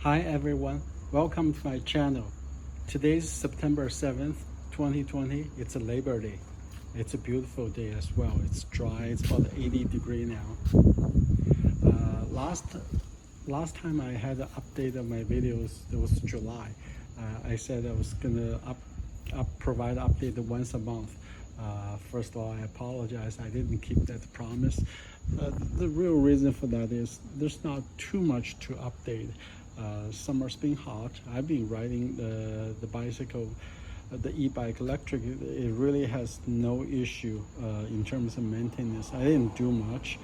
Hi everyone, welcome to my channel. Today's September 7th, 2020. It's a Labor Day. It's a beautiful day as well. It's dry, it's about 80 degrees now. Last time I had an update of my videos, it was July. I said I was gonna provide update once a month. First of all, I apologize, I didn't keep that promise. The real reason for that is there's not too much to update. Summer's been hot. I've been riding the bicycle, the e-bike Lectric. It really has no issue in terms of maintenance. I didn't do much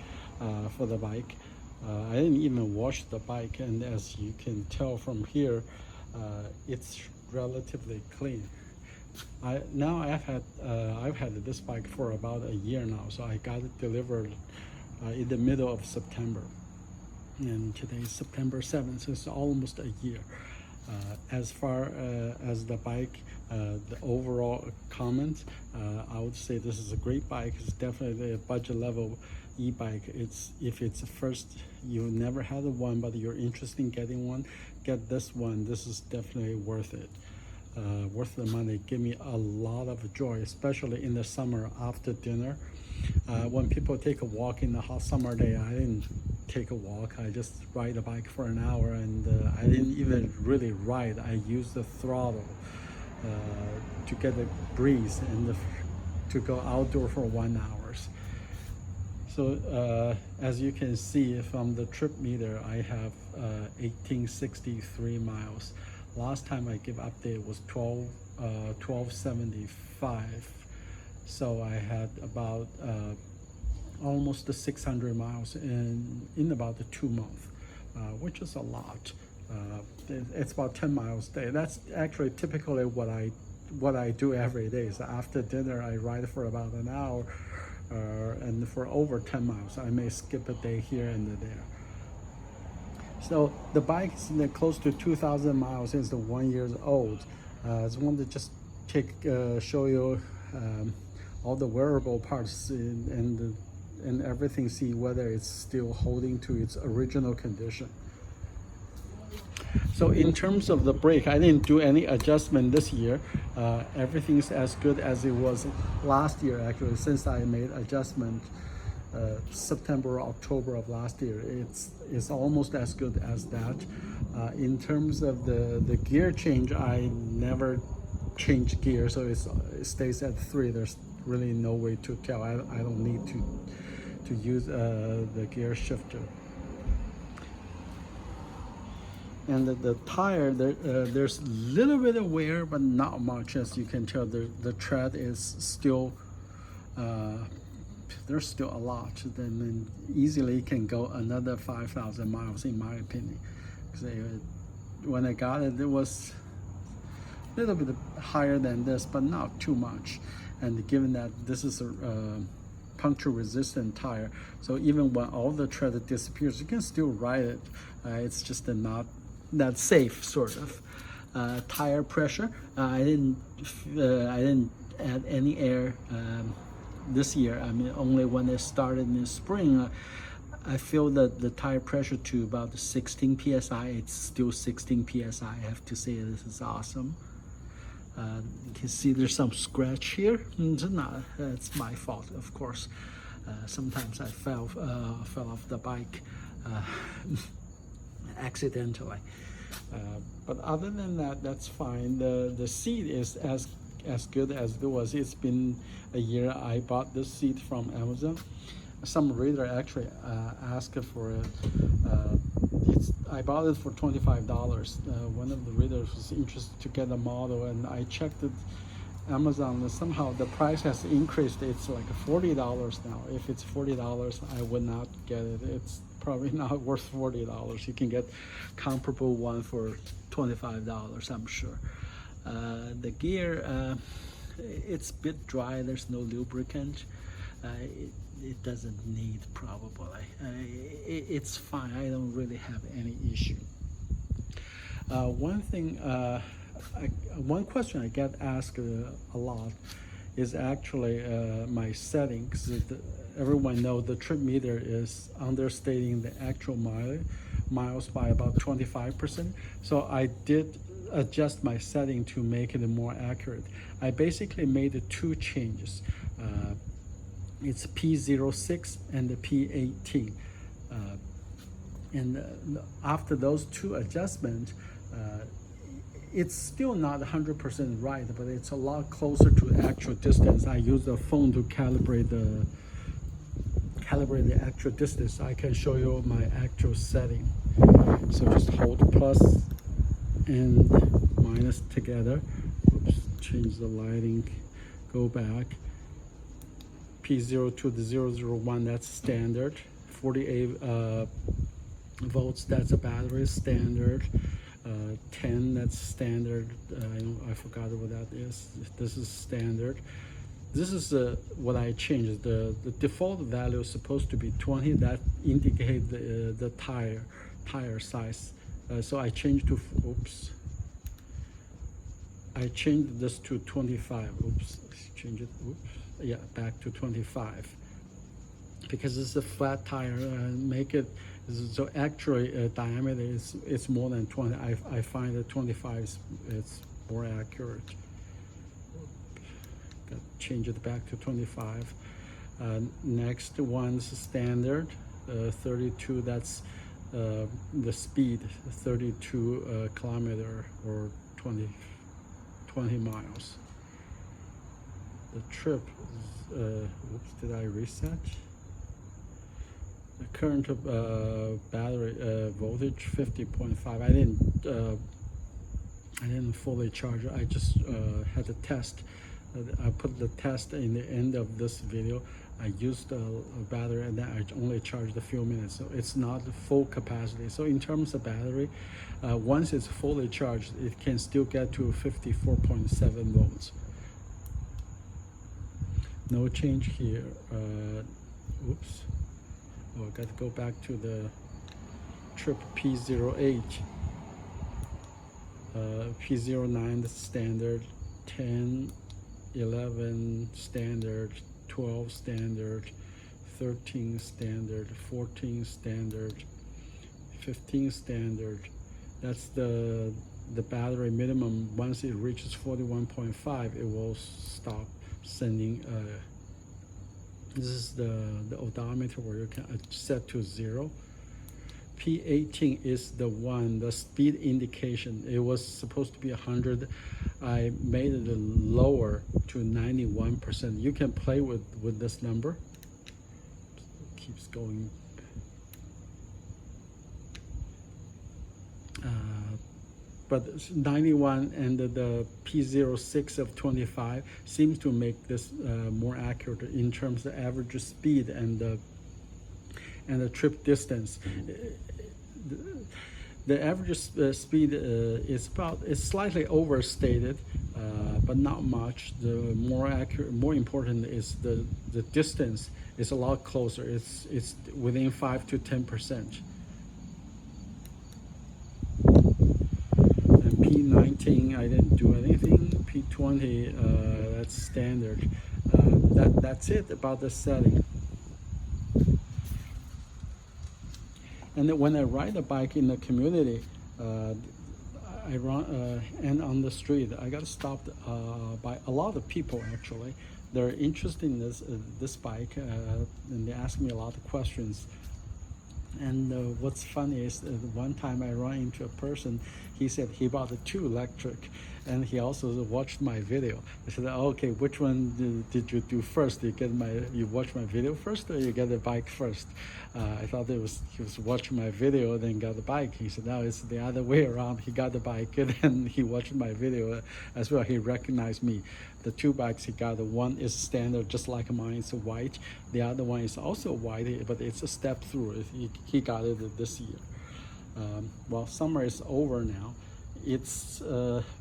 for the bike. I didn't even wash the bike, and as you can tell from here, it's relatively clean. I've had this bike for about a year now, so I got it delivered in the middle of September, and today is September 7th, so it's almost a year. As far as the bike, the overall comment, I would say this is a great bike. It's definitely a budget level e-bike. If it's a first, you've never had one but you're interested in getting one, get this one. This is definitely worth it. Worth the money. Give me a lot of joy, especially in the summer after dinner. When people take a walk in the hot summer day, I didn't take a walk. I just ride a bike for an hour, and I didn't even really ride. I used the throttle to get a breeze and to go outdoor for 1 hour. So as you can see from the trip meter, I have 1863 miles. Last time I gave update was 1275. So I had about almost 600 miles in about 2 months, which is a lot. It's about 10 miles a day. That's actually typically what I do every day. So after dinner, I ride for about an hour, and for over 10 miles. I may skip a day here and there. So the bike is close to 2,000 miles. It's 1 year old. I just wanted to just show you all the wearable parts and everything, see whether it's still holding to its original condition. So in terms of the brake, I didn't do any adjustment this year. Everything's as good as it was last year, actually, since I made adjustment September, October of last year. It's almost as good as that. In terms of the gear change, I never change gear, so it stays at 3. There's really no way to tell. I don't need to use the gear shifter. And the tire, there's a little bit of wear, but not much. As you can tell, the tread is still, there's still a lot. Then easily can go another 5,000 miles, in my opinion. When I got it, it was a little bit higher than this, but not too much. And given that this is a puncture resistant tire, so even when all the tread disappears, you can still ride it. It's just not that safe, sort of. Tire pressure, I didn't add any air this year. I mean, only when it started in the spring. I feel that the tire pressure to about 16 psi. It's still 16 psi. I have to say this is awesome. You can see there's some scratch here. It's my fault, of course. Sometimes I fell off the bike accidentally. But other than that, that's fine. The seat is as good as it was. It's been a year. I bought this seat from Amazon. Some reader actually asked for it. I bought it for $25. One of the readers was interested to get a model, and I checked it Amazon, and somehow the price has increased. It's like $40 now. If it's $40, I would not get it. It's probably not worth $40. You can get comparable one for $25, I'm sure. The gear, it's a bit dry. There's no lubricant. It doesn't need, probably. It's fine. I don't really have any issue. One thing, one question I get asked a lot is actually my settings. Everyone knows the trip meter is understating the actual mileage. miles by about 25%. So I did adjust my setting to make it more accurate. I basically made two changes. It's P06 and the P18. And after those two adjustments, it's still not 100% right, but it's a lot closer to actual distance. I use the phone to calibrate the actual distance. I can show you my actual setting. So just hold plus and minus together. Oops, change the lighting, go back. P0 to the 001, that's standard. 48 volts, that's a battery standard. 10, that's standard. I forgot what that is. This is standard. This is what I changed. The default value is supposed to be 20. That indicates the tire size. So I changed to, oops. I changed this to 25. Oops, change it. Oops. Yeah, back to 25. Because it's a flat tire, make it so actually diameter is more than 20. I find that 25 it's more accurate. Got change it back to 25. Next one's standard, 32. That's the speed, 32 kilometer or 20 miles. The trip. Oops, did I reset? The current battery voltage 50.5. I didn't fully charge it. I just had a test. I put the test in the end of this video. I used a battery and then I only charged a few minutes, so it's not full capacity. So in terms of battery, once it's fully charged, it can still get to 54.7 volts. No change here. Oops. Oh, I got to go back to the trip P08. P09 the standard, 10, 11 standard, 12 standard, 13 standard, 14 standard, 15 standard. That's the battery minimum. Once it reaches 41.5, it will stop sending. This is the odometer where you can set to 0. P18 is the one, the speed indication. It was supposed to be 100. I made it lower to 91%. You can play with this number. It keeps going. But 91 and the P06 of 25 seems to make this more accurate in terms of average speed and the trip distance. The average speed is slightly overstated, but not much. The more accurate, more important is the distance is a lot closer. It's within 5 to 10%. P19, I didn't do anything. P20, that's standard. That's it about the setting. And when I ride a bike in the community, I run and on the street, I got stopped by a lot of people. Actually, they're interested in this bike, and they ask me a lot of questions. And what's funny is one time I ran into a person. He said he bought two Lectric, and he also watched my video. I said, okay, which one did you do first? You watch my video first, or you get the bike first? I thought he was watching my video, then got the bike. He said, no, it's the other way around. He got the bike, and then he watched my video as well. He recognized me. The two bikes he got, one is standard, just like mine. It's white. The other one is also white, but it's a step through. He got it this year. Well, summer is over now.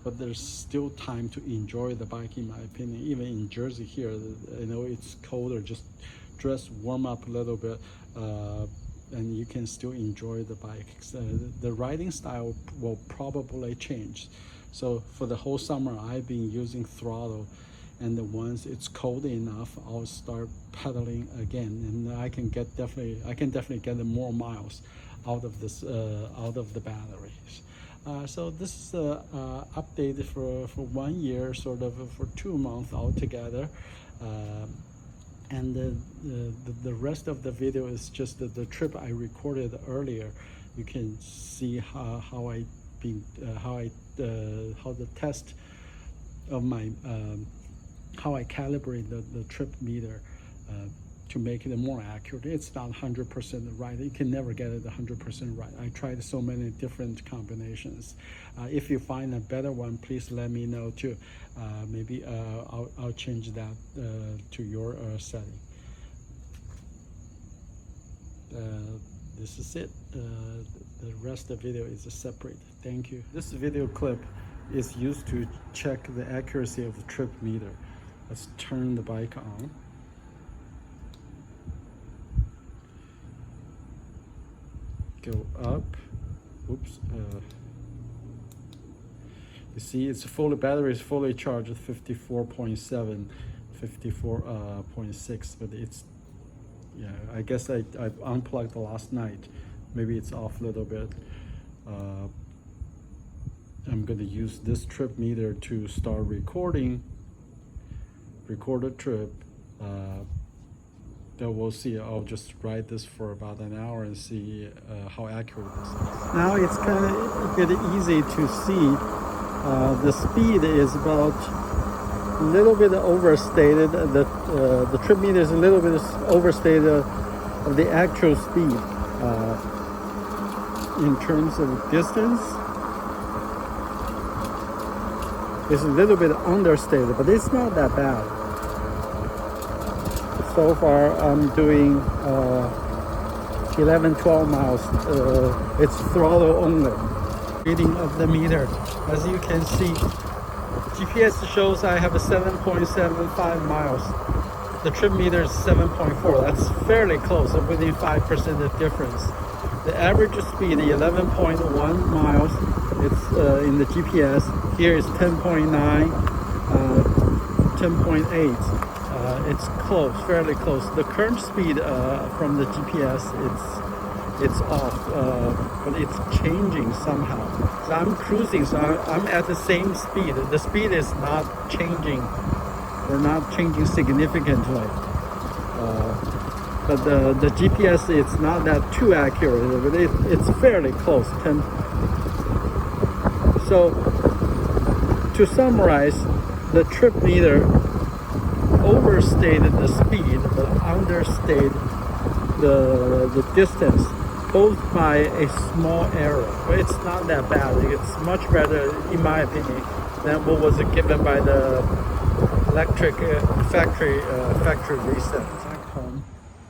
But there's still time to enjoy the bike, in my opinion. Even in Jersey here, it's colder. Just dress, warm up a little bit, and you can still enjoy the bike. The riding style will probably change. So for the whole summer, I've been using throttle, and once it's cold enough, I'll start pedaling again, and I can definitely get more miles out of this out of the batteries. So this is the update for 1 year, sort of for 2 months altogether. And the rest of the video is just the trip I recorded earlier. You can see how the test of my how I calibrate the trip meter to make it more accurate. It's not 100% right. You can never get it 100% right. I tried so many different combinations. If you find a better one, please let me know too. Maybe I'll change that to your setting. This is it. The rest of the video is separate. Thank you. This video clip is used to check the accuracy of the trip meter. Let's turn the bike on. Go up. Oops. You see, battery is fully charged at 54.7, 54.6, but it's, yeah, I guess I unplugged last night. Maybe it's off a little bit. I'm going to use this trip meter to start record a trip. Then we'll see. I'll just ride this for about an hour and see how accurate this is. Now it's kind of a bit easy to see. The speed is about a little bit overstated. The trip meter is a little bit overstated of the actual speed. In terms of distance, it's a little bit understated, but it's not that bad. So far I'm doing 11-12 miles. It's throttle only. Reading of the meter, as you can see, GPS shows I have a 7.75 miles. The trip meter is 7.4. That's fairly close, within 5% of difference. The average speed 11.1 miles. It's in the GPS. Here is 10.9, 10.8. It's close, fairly close. The current speed from the GPS, it's off, but it's changing somehow. So I'm cruising, so I'm at the same speed. The speed is not changing, or not changing significantly. But the GPS, it's not that too accurate, but it's fairly close. So to summarize, the trip meter overstated the speed but understated the distance, both by a small error. But it's not that bad. It's much better, in my opinion, than what was given by the Lectric factory reset. Back home.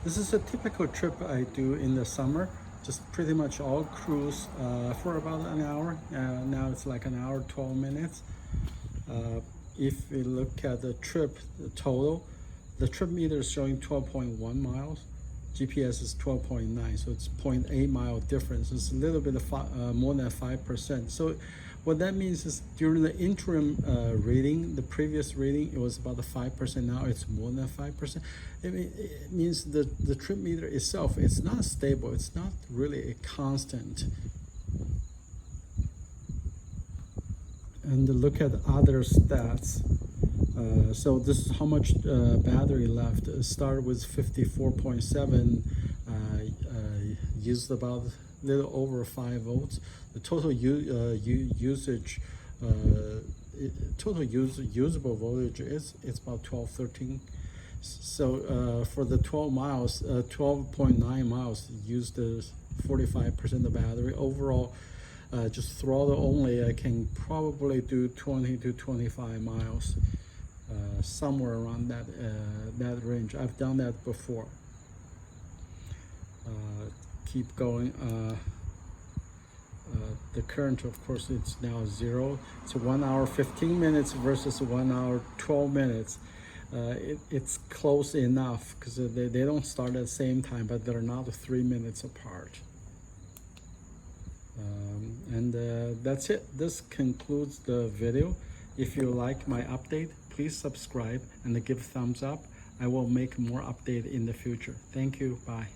This is a typical trip I do in the summer. Just pretty much all cruise for about an hour. Now it's like an hour 12 minutes. If we look at the trip total, the trip meter is showing 12.1 miles. GPS is 12.9, so it's 0.8 mile difference. It's a little bit of more than 5%. So what that means is during the interim reading, the previous reading, it was about 5%. Now it's more than 5%. It means the trip meter itself, it's not stable. It's not really a constant. And look at other stats. So this is how much battery left. Start with 54.7, used about a little over 5 volts. The total usage, usable voltage is about 12-13. So for the 12 miles, 12.9 miles used 45% of the battery. Overall, just throttle only, I can probably do 20 to 25 miles, somewhere around that range. I've done that before. Keep going. The current, of course, it's now 0. It's 1 hour 15 minutes versus 1 hour 12 minutes. It's close enough because they don't start at the same time, but they're not 3 minutes apart. And that's it. This concludes the video. If you like my update, please subscribe and give thumbs up. I will make more update in the future. Thank you. Bye.